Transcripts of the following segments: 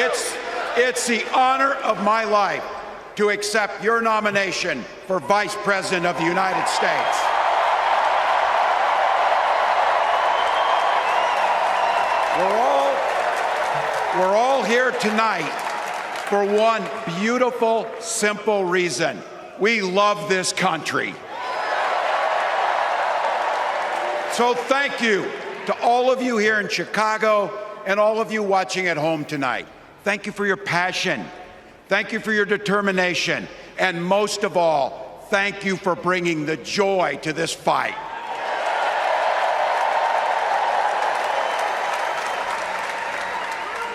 It's the honor of my life to accept your nomination for Vice President of the United States. We're all here tonight for one beautiful, simple reason. We love this country. So thank you to all of you here in Chicago and all of you watching at home tonight. Thank you for your passion. Thank you for your determination. And most of all, thank you for bringing the joy to this fight.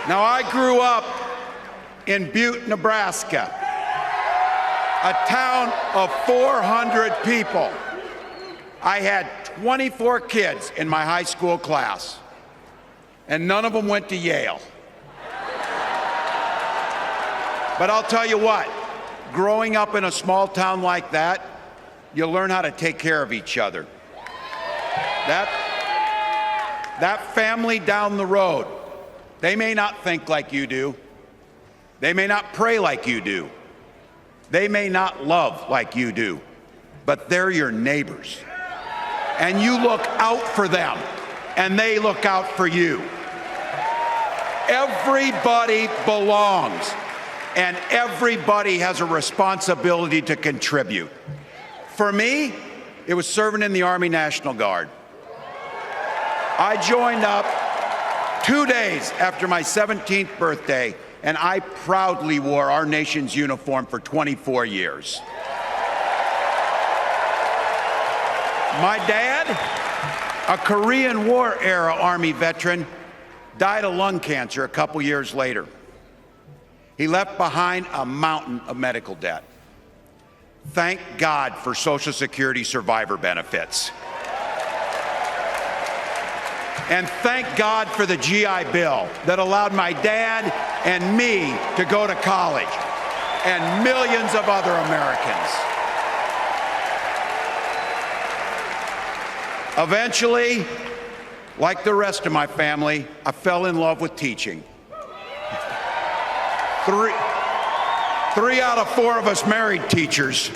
Now, I grew up in Butte, Nebraska, a town of 400 people. I had 24 kids in my high school class, and none of them went to Yale. But I'll tell you what, growing up in a small town like that, you learn how to take care of each other. That family down the road, they may not think like you do. They may not pray like you do. They may not love like you do, but they're your neighbors. And you look out for them, and they look out for you. Everybody belongs, and everybody has a responsibility to contribute. For me, it was serving in the Army National Guard. I joined up 2 days after my 17th birthday, and I proudly wore our nation's uniform for 24 years. My dad, a Korean War era Army veteran, died of lung cancer a couple years later. He left behind a mountain of medical debt. Thank God for Social Security survivor benefits. And thank God for the GI Bill that allowed my dad and me to go to college, and millions of other Americans. Eventually, like the rest of my family, I fell in love with teaching. Three out of 4 of us married teachers.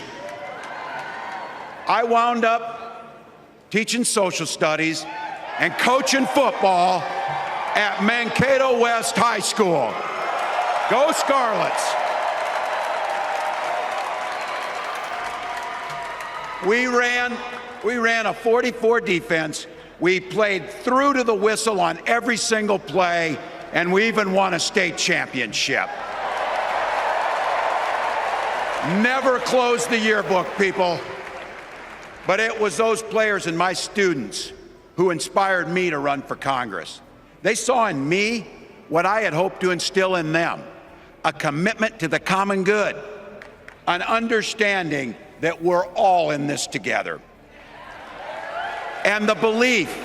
I wound up teaching social studies and coaching football at Mankato West High School. Go Scarlets! We ran a 44 defense. We played through to the whistle on every single play, and we even won a state championship. Never closed the yearbook, people. But it was those players and my students who inspired me to run for Congress. They saw in me what I had hoped to instill in them, a commitment to the common good, an understanding that we're all in this together, and the belief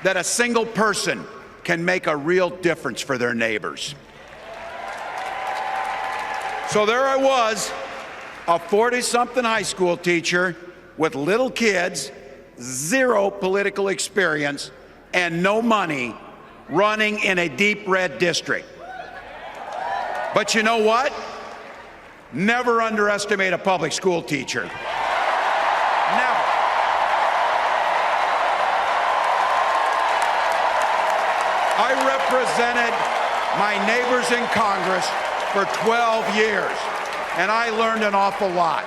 that a single person can make a real difference for their neighbors. So there I was, a 40-something high school teacher with little kids, 0 political experience, and no money, running in a deep red district. But you know what? Never underestimate a public school teacher. Never. I represented my neighbors in Congress for 12 years, and I learned an awful lot.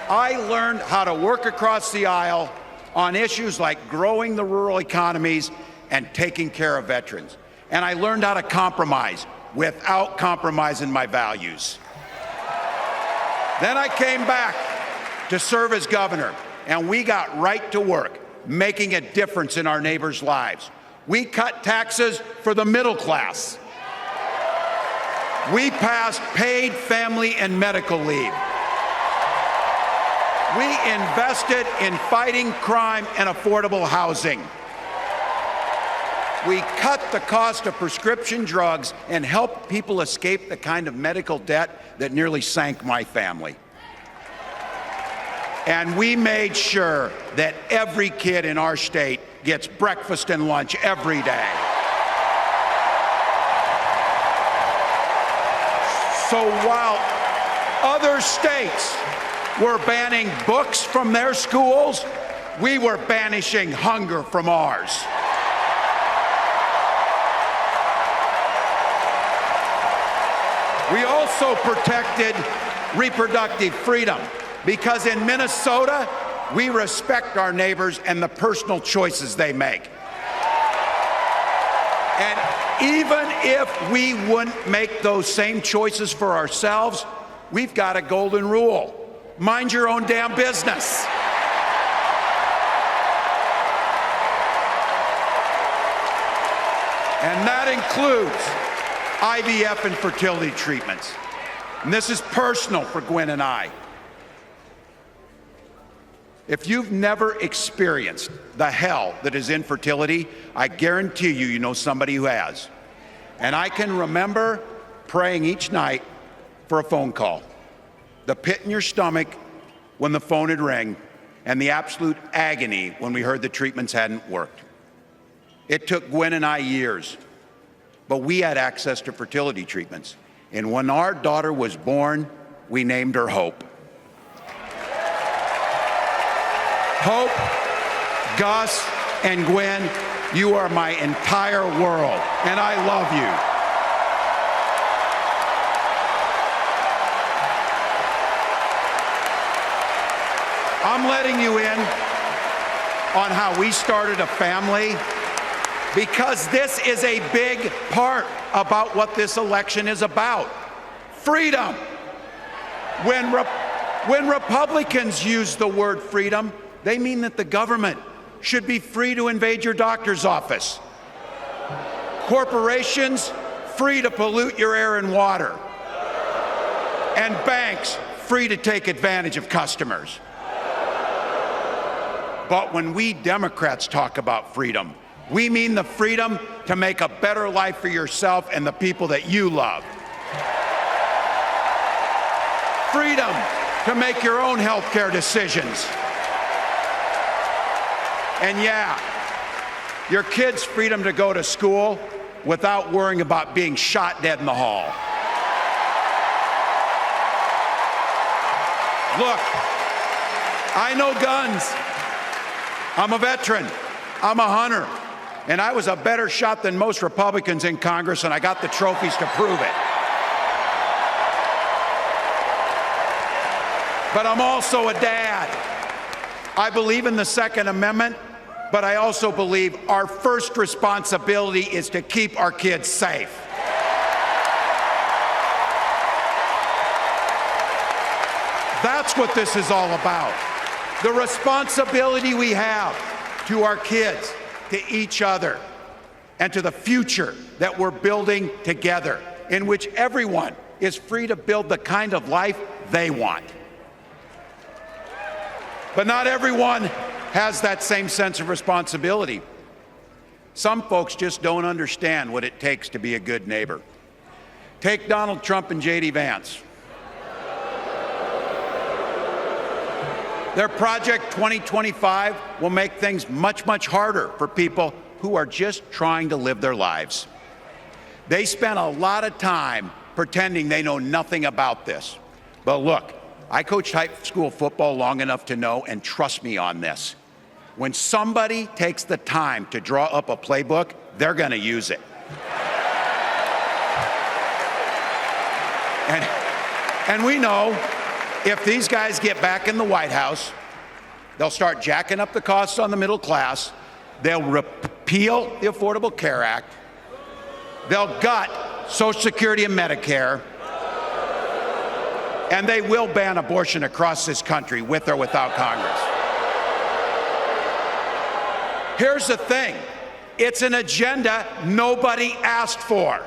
I learned how to work across the aisle on issues like growing the rural economies and taking care of veterans. And I learned how to compromise without compromising my values. Then I came back to serve as governor, and we got right to work, making a difference in our neighbors' lives. We cut taxes for the middle class. We passed paid family and medical leave. We invested in fighting crime and affordable housing. We cut the cost of prescription drugs and helped people escape the kind of medical debt that nearly sank my family. And we made sure that every kid in our state gets breakfast and lunch every day. So while other states were banning books from their schools, we were banishing hunger from ours. We also protected reproductive freedom because in Minnesota, we respect our neighbors and the personal choices they make. And even if we wouldn't make those same choices for ourselves, we've got a golden rule. Mind your own damn business. And that includes IVF and fertility treatments. And this is personal for Gwen and I. If you've never experienced the hell that is infertility, I guarantee you, you know somebody who has. And I can remember praying each night for a phone call, the pit in your stomach when the phone had rang, and the absolute agony when we heard the treatments hadn't worked. It took Gwen and I years, but we had access to fertility treatments. And when our daughter was born, we named her Hope. Hope, Gus, and Gwen, you are my entire world, and I love you. I'm letting you in on how we started a family because this is a big part about what this election is about. Freedom. When Republicans use the word freedom, they mean that the government should be free to invade your doctor's office. Corporations free to pollute your air and water. And banks free to take advantage of customers. But when we Democrats talk about freedom, we mean the freedom to make a better life for yourself and the people that you love. Freedom to make your own health care decisions. And yeah, your kid's freedom to go to school without worrying about being shot dead in the hall. Look, I know guns. I'm a veteran. I'm a hunter. And I was a better shot than most Republicans in Congress, and I got the trophies to prove it. But I'm also a dad. I believe in the Second Amendment, but I also believe our first responsibility is to keep our kids safe. That's what this is all about. The responsibility we have to our kids, to each other, and to the future that we're building together, in which everyone is free to build the kind of life they want. But not everyone has that same sense of responsibility. Some folks just don't understand what it takes to be a good neighbor. Take Donald Trump and J.D. Vance. Their Project 2025 will make things much, much harder for people who are just trying to live their lives. They spent a lot of time pretending they know nothing about this. But look, I coached high school football long enough to know, and trust me on this, when somebody takes the time to draw up a playbook, they're going to use it. And we know if these guys get back in the White House, they'll start jacking up the costs on the middle class, they'll repeal the Affordable Care Act, they'll gut Social Security and Medicare, and they will ban abortion across this country with or without Congress. Here's the thing, it's an agenda nobody asked for.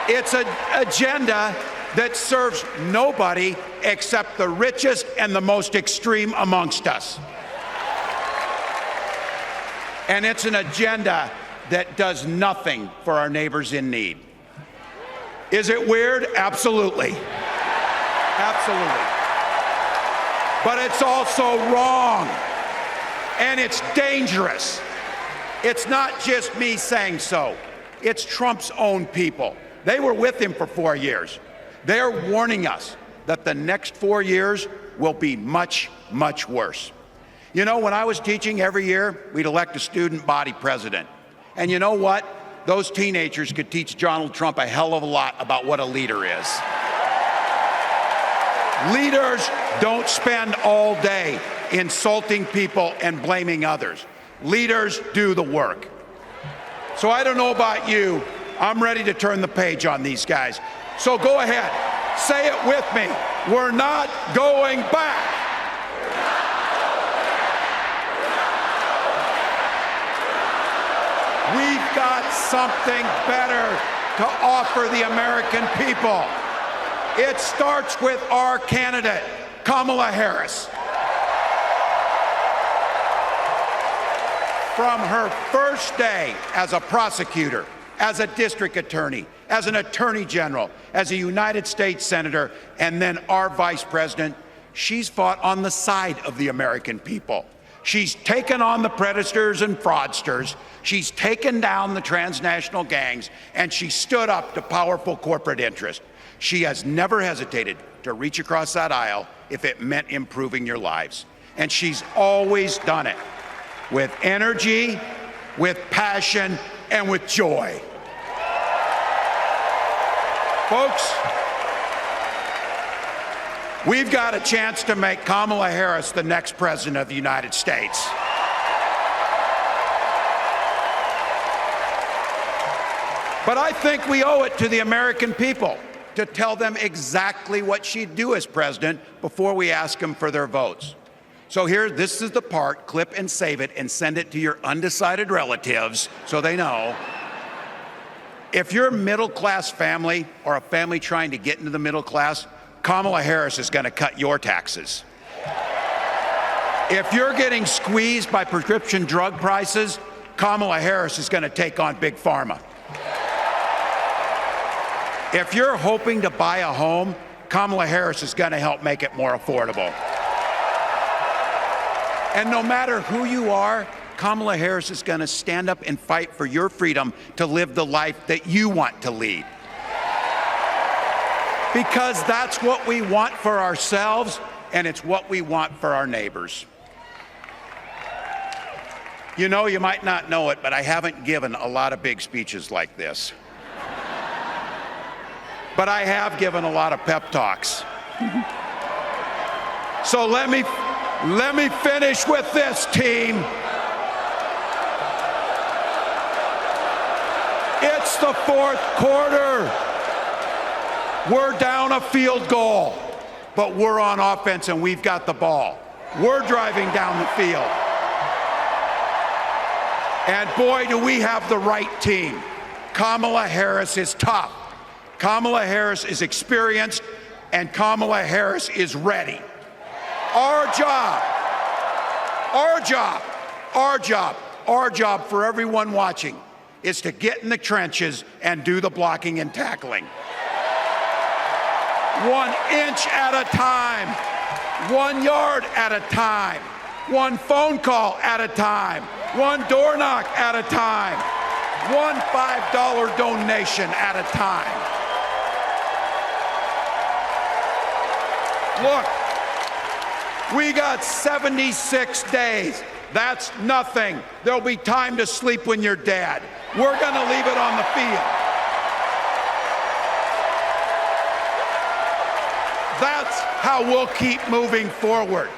It's an agenda that serves nobody except the richest and the most extreme amongst us. And it's an agenda that does nothing for our neighbors in need. Is it weird? Absolutely. Absolutely. But it's also wrong, and it's dangerous. It's not just me saying so. It's Trump's own people. They were with him for 4 years. They're warning us that the next 4 years will be much, much worse. You know, when I was teaching, every year we'd elect a student body president. And you know what? Those teenagers could teach Donald Trump a hell of a lot about what a leader is. Leaders don't spend all day insulting people and blaming others. Leaders do the work. So I don't know about you, I'm ready to turn the page on these guys. So go ahead, say it with me. We're not going back. We've got something better to offer the American people. It starts with our candidate, Kamala Harris. From her first day as a prosecutor, as a district attorney, as an attorney general, as a United States senator, and then our vice president, she's fought on the side of the American people. She's taken on the predators and fraudsters. She's taken down the transnational gangs, and she stood up to powerful corporate interests. She has never hesitated to reach across that aisle if it meant improving your lives. And she's always done it with energy, with passion, and with joy. Folks, we've got a chance to make Kamala Harris the next president of the United States. But I think we owe it to the American people to tell them exactly what she'd do as president before we ask them for their votes. So here, this is the part, clip and save it and send it to your undecided relatives so they know. If you're a middle-class family or a family trying to get into the middle class, Kamala Harris is going to cut your taxes. If you're getting squeezed by prescription drug prices, Kamala Harris is going to take on Big Pharma. If you're hoping to buy a home, Kamala Harris is going to help make it more affordable. And no matter who you are, Kamala Harris is going to stand up and fight for your freedom to live the life that you want to lead. Because that's what we want for ourselves, and it's what we want for our neighbors. You know, you might not know it, but I haven't given a lot of big speeches like this. But I have given a lot of pep talks. So let me finish with this, team. It's the fourth quarter. We're down a field goal, but we're on offense and we've got the ball. We're driving down the field. And boy, do we have the right team. Kamala Harris is tough. Kamala Harris is experienced, and Kamala Harris is ready. Our job for everyone watching is to get in the trenches and do the blocking and tackling. 1 inch at a time, 1 yard at a time, 1 phone call at a time, 1 door knock at a time, 1 $5 donation at a time. Look, we got 76 days. That's nothing. There'll be time to sleep when you're dead. We're going to leave it on the field. That's how we'll keep moving forward.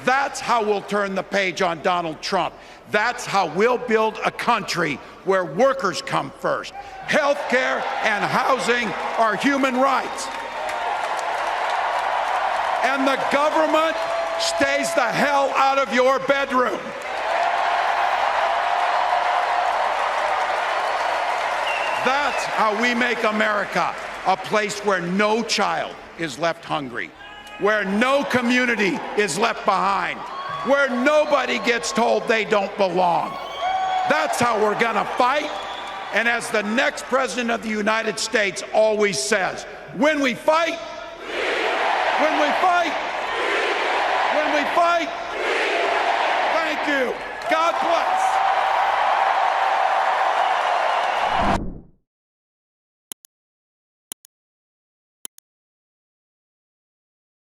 That's how we'll turn the page on Donald Trump. That's how we'll build a country where workers come first. Healthcare and housing are human rights. And the government stays the hell out of your bedroom. That's how we make America a place where no child is left hungry, where no community is left behind, where nobody gets told they don't belong. That's how we're gonna fight. And as the next president of the United States always says, when we fight, thank you. God bless.